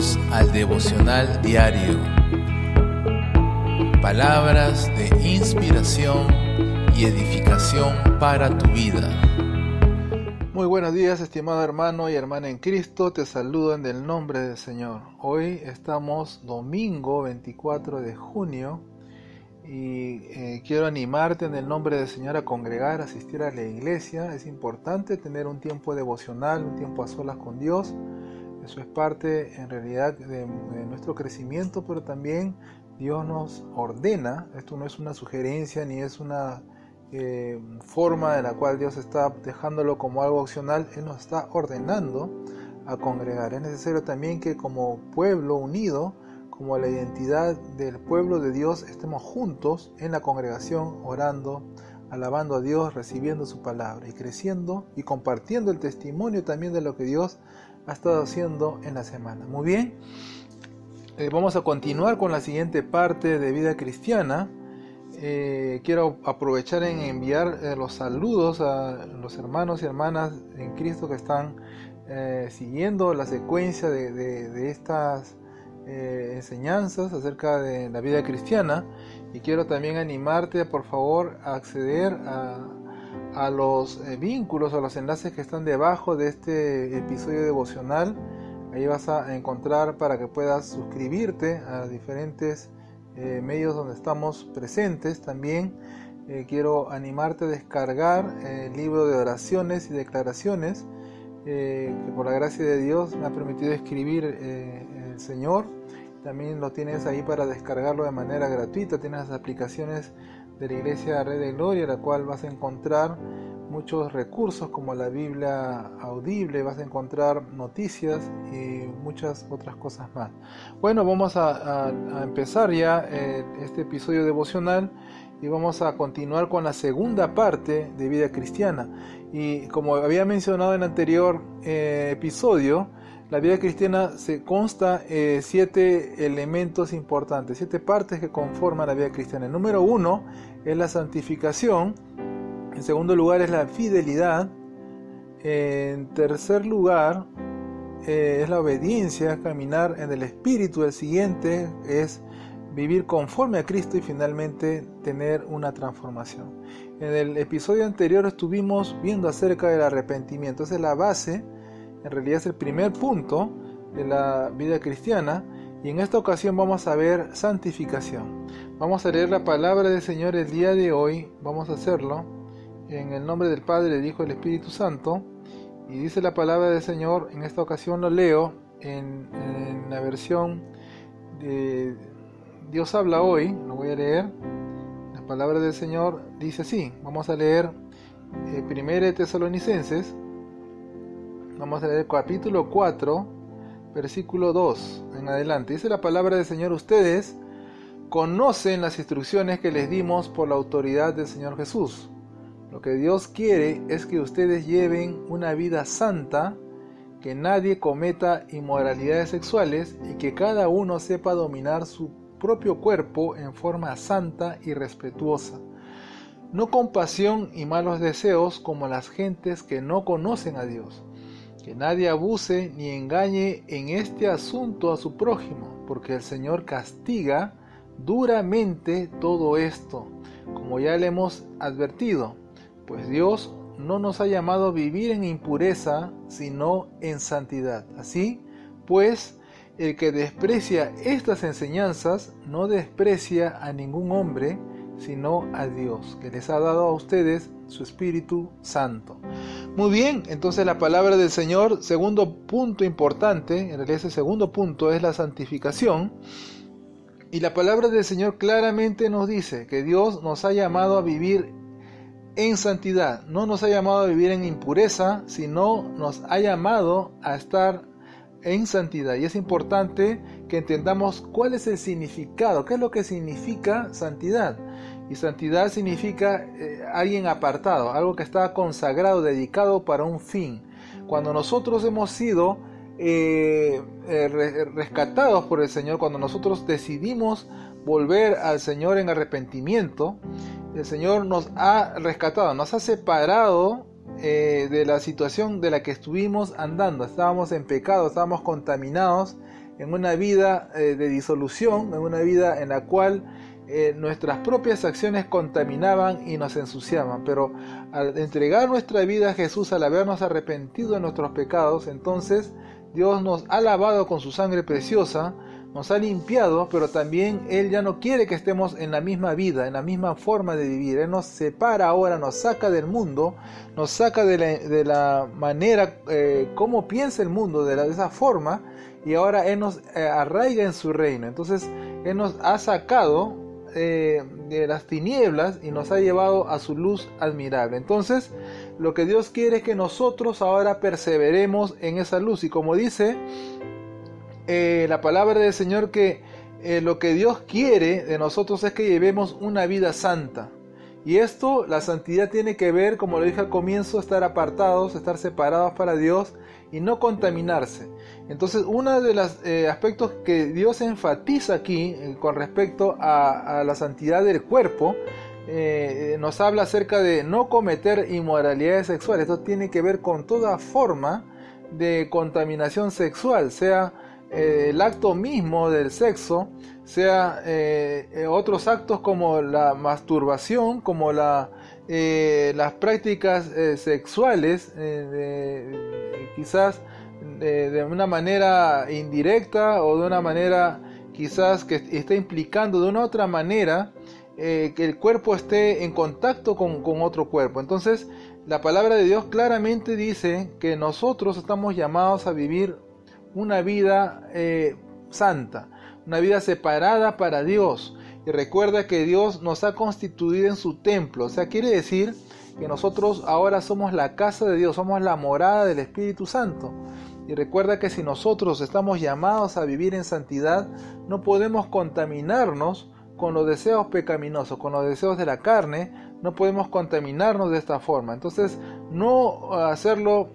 Bienvenidos al devocional diario. Palabras de inspiración y edificación para tu vida. Muy buenos días, estimado hermano y hermana en Cristo. Te saludo en el nombre del Señor. Hoy estamos domingo 24 de junio y quiero animarte en el nombre del Señor a congregar, a asistir a la iglesia. Es importante tener un tiempo devocional, un tiempo a solas con Dios. Eso es parte en realidad de nuestro crecimiento, pero también Dios nos ordena. Esto no es una sugerencia ni es una forma en la cual Dios está dejándolo como algo opcional. Él nos está ordenando a congregar. Es necesario también que como pueblo unido, como la identidad del pueblo de Dios, estemos juntos en la congregación, orando, alabando a Dios, recibiendo su palabra y creciendo y compartiendo el testimonio también de lo que Dios ha estado haciendo en la semana. Muy bien, vamos a continuar con la siguiente parte de vida cristiana. Quiero aprovechar en enviar los saludos a los hermanos y hermanas en Cristo que están siguiendo la secuencia de estas enseñanzas acerca de la vida cristiana, y quiero también animarte por favor a acceder a los vínculos o los enlaces que están debajo de este episodio devocional. Ahí vas a encontrar para que puedas suscribirte a diferentes medios donde estamos presentes. También quiero animarte a descargar el libro de oraciones y declaraciones que por la gracia de Dios me ha permitido escribir el Señor. También lo tienes ahí para descargarlo de manera gratuita. Tienes las aplicaciones de la Iglesia Red de Gloria, en la cual vas a encontrar muchos recursos como la Biblia audible, vas a encontrar noticias y muchas otras cosas más. Bueno, vamos a empezar ya este episodio devocional y vamos a continuar con la segunda parte de vida cristiana. Y como había mencionado en el anterior episodio, la vida cristiana se consta 7 elementos importantes, 7 partes que conforman la vida cristiana. El número 1 es la santificación. En segundo lugar es la fidelidad. En tercer lugar es la obediencia, caminar en el Espíritu. El siguiente es vivir conforme a Cristo y finalmente tener una transformación. En el episodio anterior estuvimos viendo acerca del arrepentimiento. Esa es la base, en realidad es el primer punto de la vida cristiana. Y en esta ocasión vamos a ver santificación. Vamos a leer la palabra del Señor el día de hoy. Vamos a hacerlo en el nombre del Padre, del Hijo y del Espíritu Santo. Y dice la palabra del Señor, en esta ocasión lo leo en la versión de Dios habla hoy. Lo voy a leer. La palabra del Señor dice así. Vamos a leer 1 Tesalonicenses. Vamos a leer capítulo 4, versículo 2 en adelante. Dice la palabra del Señor: ustedes conocen las instrucciones que les dimos por la autoridad del Señor Jesús. Lo que Dios quiere es que ustedes lleven una vida santa, que nadie cometa inmoralidades sexuales y que cada uno sepa dominar su propio cuerpo en forma santa y respetuosa, no con pasión y malos deseos como las gentes que no conocen a Dios. Que nadie abuse ni engañe en este asunto a su prójimo, porque el Señor castiga duramente todo esto, como ya le hemos advertido, pues Dios no nos ha llamado a vivir en impureza, sino en santidad. Así pues, el que desprecia estas enseñanzas no desprecia a ningún hombre, sino a Dios, que les ha dado a ustedes su Espíritu Santo. Muy bien, entonces la palabra del Señor, segundo punto importante, en realidad ese segundo punto es la santificación. Y la palabra del Señor claramente nos dice que Dios nos ha llamado a vivir en santidad. No nos ha llamado a vivir en impureza, sino nos ha llamado a estar en santidad. Y es importante que entendamos cuál es el significado, qué es lo que significa santidad. Y santidad significa alguien apartado, algo que está consagrado, dedicado para un fin. Cuando nosotros hemos sido rescatados por el Señor, cuando nosotros decidimos volver al Señor en arrepentimiento, el Señor nos ha rescatado, nos ha separado de la situación de la que estuvimos andando. Estábamos en pecado, estábamos contaminados en una vida de disolución, en una vida en la cual nuestras propias acciones contaminaban y nos ensuciaban. Pero al entregar nuestra vida a Jesús, al habernos arrepentido de nuestros pecados, entonces Dios nos ha lavado con su sangre preciosa, nos ha limpiado, pero también Él ya no quiere que estemos en la misma vida, en la misma forma de vivir. Él nos separa ahora, nos saca del mundo, nos saca de la manera como piensa el mundo, de esa forma, y ahora Él nos arraiga en su reino. Entonces Él nos ha sacado de las tinieblas y nos ha llevado a su luz admirable. Entonces lo que Dios quiere es que nosotros ahora perseveremos en esa luz, y como dice la palabra del Señor, que lo que Dios quiere de nosotros es que llevemos una vida santa. Y esto, la santidad tiene que ver, como lo dije al comienzo, estar apartados, estar separados para Dios y no contaminarse. Entonces, uno de los aspectos que Dios enfatiza aquí con respecto a la santidad del cuerpo, nos habla acerca de no cometer inmoralidades sexuales. Esto tiene que ver con toda forma de contaminación sexual, sea el acto mismo del sexo, sea otros actos como la masturbación, como las prácticas sexuales, quizás de una manera indirecta o de una manera quizás que está implicando de una otra manera que el cuerpo esté en contacto con otro cuerpo. Entonces la palabra de Dios claramente dice que nosotros estamos llamados a vivir una vida santa, una vida separada para Dios. Y recuerda que Dios nos ha constituido en su templo. O sea, quiere decir que nosotros ahora somos la casa de Dios, somos la morada del Espíritu Santo. Y recuerda que si nosotros estamos llamados a vivir en santidad, no podemos contaminarnos con los deseos pecaminosos, con los deseos de la carne. No podemos contaminarnos de esta forma. Entonces, no hacerlo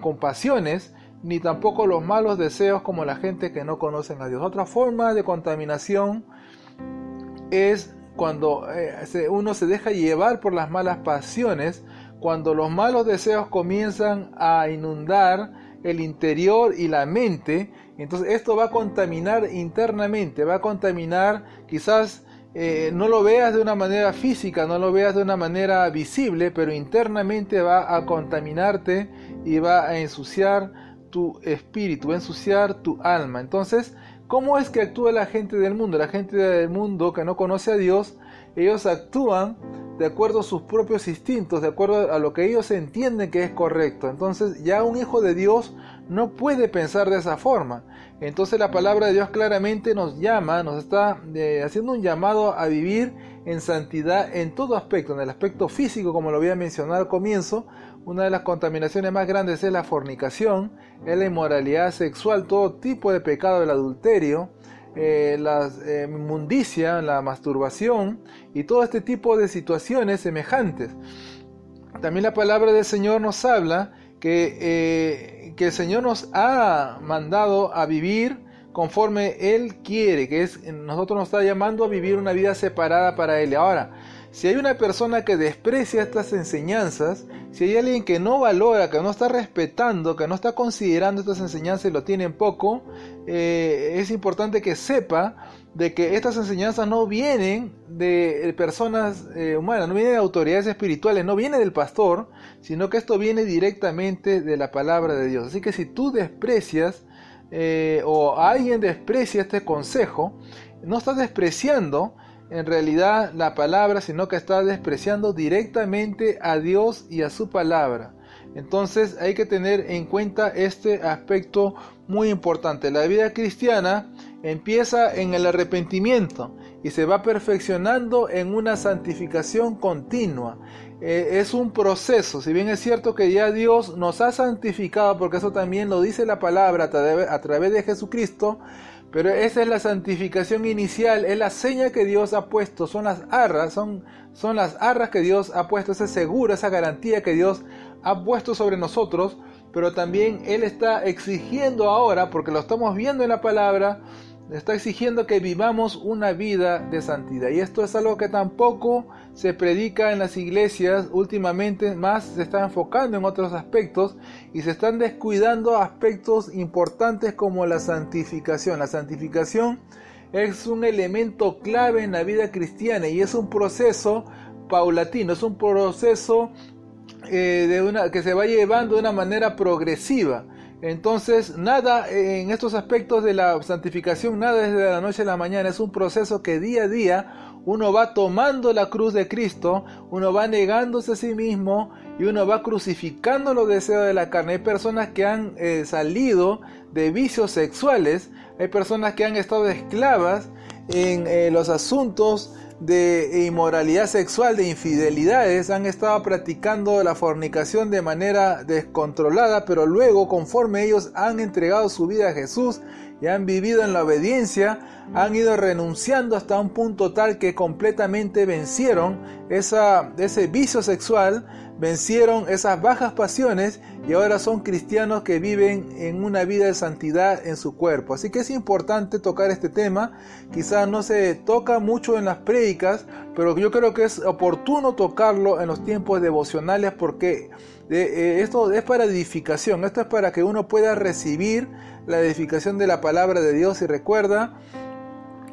con pasiones, ni tampoco los malos deseos como la gente que no conocen a Dios. Otra forma de contaminación es cuando uno se deja llevar por las malas pasiones, cuando los malos deseos comienzan a inundar el interior y la mente. Entonces esto va a contaminar internamente, va a contaminar, quizás no lo veas de una manera física, no lo veas de una manera visible, pero internamente va a contaminarte y va a ensuciar tu espíritu, va a ensuciar tu alma. Entonces, ¿cómo es que actúa la gente del mundo? La gente del mundo que no conoce a Dios, ellos actúan de acuerdo a sus propios instintos, de acuerdo a lo que ellos entienden que es correcto. Entonces, ya un hijo de Dios no puede pensar de esa forma. Entonces, la palabra de Dios claramente nos llama, nos está haciendo un llamado a vivir en santidad en todo aspecto. En el aspecto físico, como lo había mencionado al comienzo, una de las contaminaciones más grandes es la fornicación, es la inmoralidad sexual, todo tipo de pecado, el adulterio, la inmundicia, la masturbación y todo este tipo de situaciones semejantes. También la palabra del Señor nos habla que el Señor nos ha mandado a vivir conforme Él quiere, que es, nosotros nos está llamando a vivir una vida separada para Él. Ahora, si hay una persona que desprecia estas enseñanzas, si hay alguien que no valora, que no está respetando, que no está considerando estas enseñanzas y lo tiene en poco, es importante que sepa de que estas enseñanzas no vienen de personas humanas, no vienen de autoridades espirituales, no viene del pastor, sino que esto viene directamente de la palabra de Dios. Así que si tú desprecias o alguien desprecia este consejo, no estás despreciando en realidad la palabra, sino que está despreciando directamente a Dios y a su palabra. Entonces hay que tener en cuenta este aspecto muy importante. La vida cristiana empieza en el arrepentimiento y se va perfeccionando en una santificación continua. Es un proceso. Si bien es cierto que ya Dios nos ha santificado, porque eso también lo dice la palabra a través de Jesucristo, pero esa es la santificación inicial, es la seña que Dios ha puesto, son las arras, son las arras que Dios ha puesto, ese seguro, esa garantía que Dios ha puesto sobre nosotros, pero también Él está exigiendo ahora, porque lo estamos viendo en la palabra, está exigiendo que vivamos una vida de santidad. Y esto es algo que tampoco se predica en las iglesias últimamente, más se está enfocando en otros aspectos y se están descuidando aspectos importantes como la santificación. La santificación es un elemento clave en la vida cristiana y es un proceso paulatino, es un proceso que se va llevando de una manera progresiva. Entonces, nada en estos aspectos de la santificación, nada es de la noche a la mañana, es un proceso que día a día uno va tomando la cruz de Cristo, uno va negándose a sí mismo y uno va crucificando los deseos de la carne. Hay personas que han salido de vicios sexuales, hay personas que han estado esclavas en los asuntos de inmoralidad sexual, de infidelidades, han estado practicando la fornicación de manera descontrolada, pero luego, conforme ellos han entregado su vida a Jesús y han vivido en la obediencia, han ido renunciando hasta un punto tal que completamente vencieron ese vicio sexual, vencieron esas bajas pasiones y ahora son cristianos que viven en una vida de santidad en su cuerpo. Así que es importante tocar este tema. Quizás no se toca mucho en las prédicas, pero yo creo que es oportuno tocarlo en los tiempos devocionales porque esto es para edificación. Esto es para que uno pueda recibir la edificación de la palabra de Dios. Y recuerda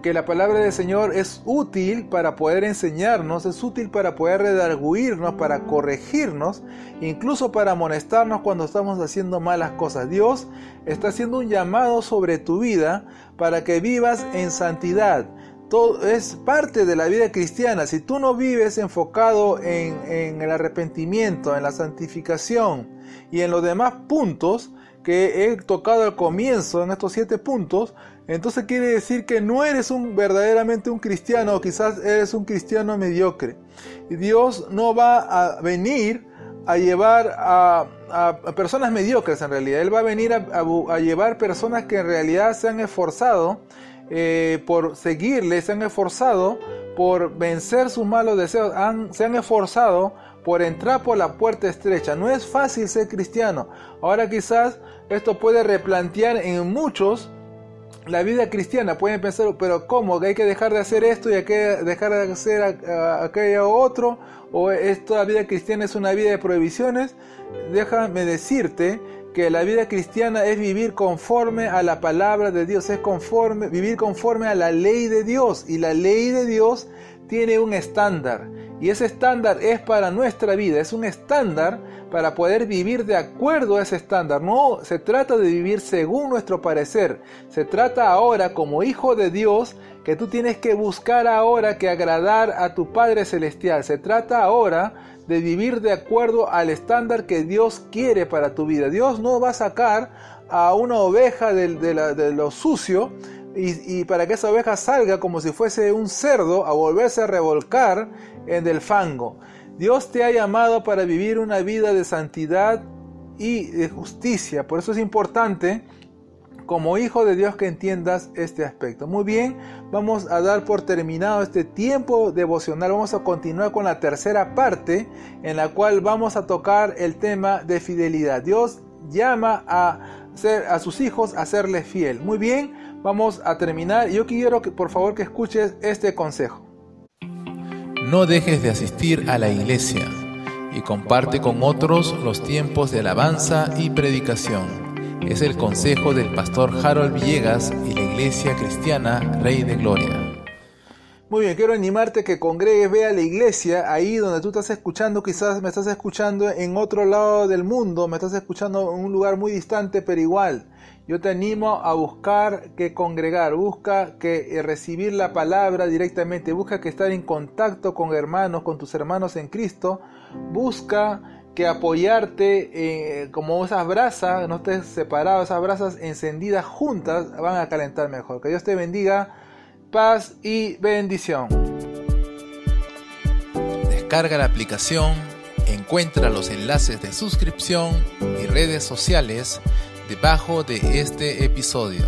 que la palabra del Señor es útil para poder enseñarnos, es útil para poder redarguirnos, para corregirnos, incluso para amonestarnos cuando estamos haciendo malas cosas. Dios está haciendo un llamado sobre tu vida para que vivas en santidad. Todo es parte de la vida cristiana. Si tú no vives enfocado en el arrepentimiento, en la santificación y en los demás puntos que he tocado al comienzo, en estos 7 puntos, entonces quiere decir que no eres verdaderamente un cristiano, o quizás eres un cristiano mediocre. Y Dios no va a venir a llevar a personas mediocres en realidad. Él va a venir a llevar personas que en realidad se han esforzado por seguirle, se han esforzado por vencer sus malos deseos, se han esforzado por entrar por la puerta estrecha. No es fácil ser cristiano. Ahora quizás esto puede replantear en muchos la vida cristiana. Pueden pensar, pero ¿cómo? ¿Que hay que dejar de hacer esto y hay que dejar de hacer aquello otro? ¿O esta vida cristiana es una vida de prohibiciones? Déjame decirte que la vida cristiana es vivir conforme a la palabra de Dios, es vivir conforme a la ley de Dios. Y la ley de Dios tiene un estándar. Y ese estándar es para nuestra vida, es un estándar para poder vivir de acuerdo a ese estándar. No se trata de vivir según nuestro parecer, se trata ahora como hijo de Dios que tú tienes que buscar ahora que agradar a tu Padre Celestial. Se trata ahora de vivir de acuerdo al estándar que Dios quiere para tu vida. Dios no va a sacar a una oveja de lo sucio y para que esa oveja salga como si fuese un cerdo a volverse a revolcar en el fango. Dios te ha llamado para vivir una vida de santidad y de justicia. Por eso es importante, como hijo de Dios, que entiendas este aspecto. Muy bien, vamos a dar por terminado este tiempo devocional. Vamos a continuar con la tercera parte, en la cual vamos a tocar el tema de fidelidad. Dios llama a sus hijos a serles fiel. Muy bien, vamos a terminar. Yo quiero que por favor que escuches este consejo. No dejes de asistir a la iglesia y comparte con otros los tiempos de alabanza y predicación. Es el consejo del pastor Harold Villegas y la Iglesia Cristiana Rey de Gloria. Muy bien, quiero animarte que congregues, ve a la iglesia, ahí donde tú estás escuchando. Quizás me estás escuchando en otro lado del mundo, me estás escuchando en un lugar muy distante, pero igual. Yo te animo a buscar que congregar, busca que recibir la palabra directamente, busca que estar en contacto con hermanos, con tus hermanos en Cristo, busca que apoyarte como esas brasas, no estés separado, esas brasas encendidas juntas van a calentar mejor. Que Dios te bendiga, paz y bendición. Descarga la aplicación, encuentra los enlaces de suscripción y redes sociales debajo de este episodio.